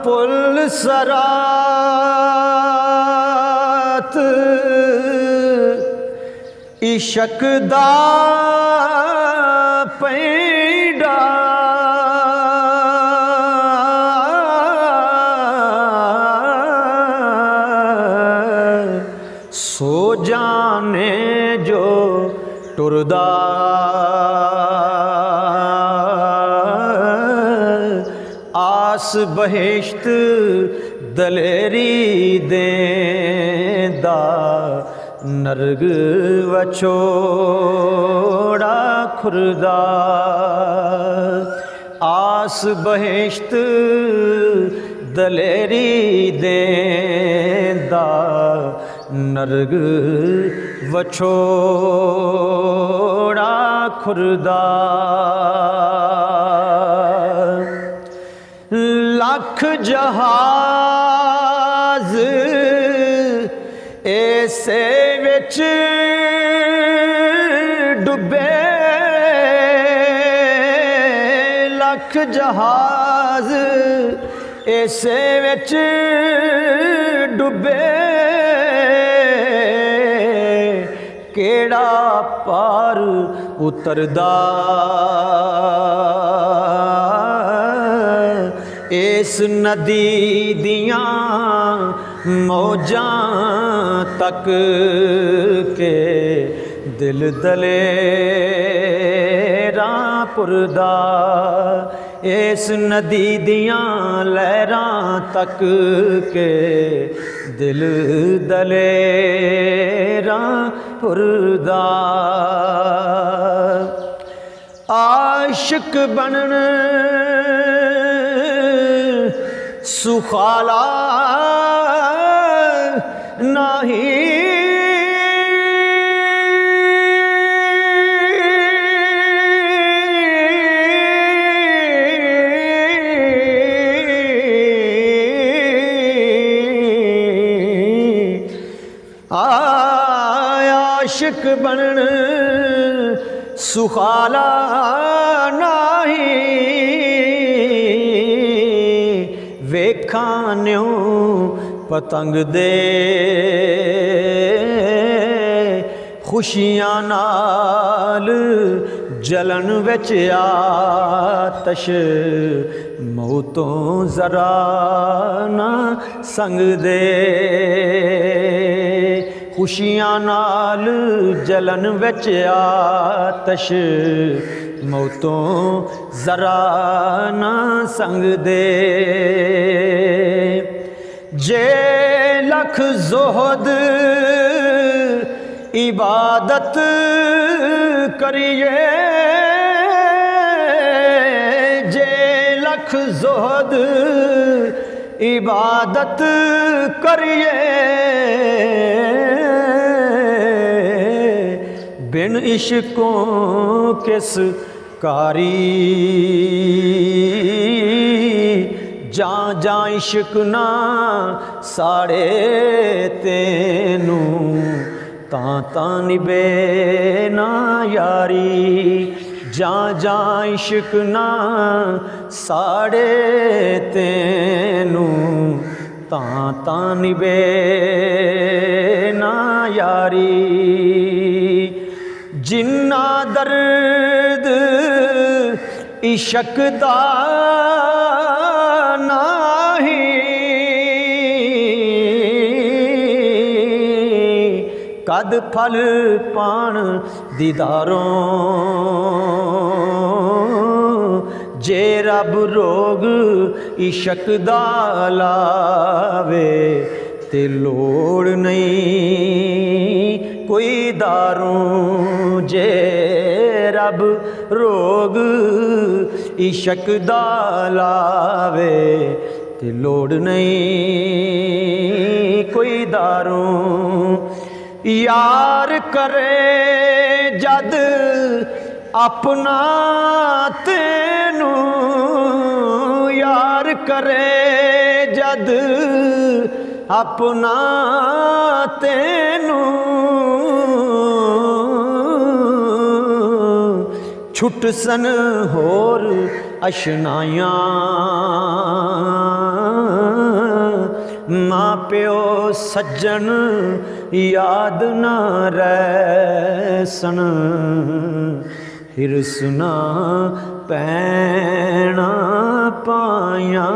पुल सरात इशक दा पैंडा सो जाने जो टुरदा आस बहिश्त दलेरी देंदा नरग वछोड़ा खुरदा आस बहिश्त दलेरी देंदा नरग वछोड़ा खुरदा लख जहाज ऐसे विच डुबे लख जहाज ऐसे विच डुबे केड़ा पार उतरदा इस नदी दियां मौजां तक के दिल दलेरां पुरदा इस नदी दियां लहरां तक के दिल दलेरां पुरदा आशिक बनन सुखाला नहीं आशिक बनन सुखाला नहीं वेखान्यों पतंग दे खुशियां नाल जलन विच आतश मौतों जरा ना संग दे खुशियां नाल जलन विच आतश मौतों जरा ना संग दे जे लख जोहद इबादत करिए जे लख जोहद इबादत करिए बिन इश्कों किस कारी जा जा इश्क ना साड़े तेनू ता निभे ना यारी जा जा इश्क ना साड़े तेनू ता निभे ना यारी जिन्ना दर्द इश्क दा कद फल पान दीदारों जे रब रोग इश्क दा लावे ते लोड़ नहीं कोई दारूं जे रब रोग इश्क दा लावे ते लोड़ नहीं कोई दारूं यार करे जद अपना तेनू शायद अपना तेनू छुट सन होर अशनाइयां मां प्यो सज्जन याद ना रैसन हिरस ना पैना पाया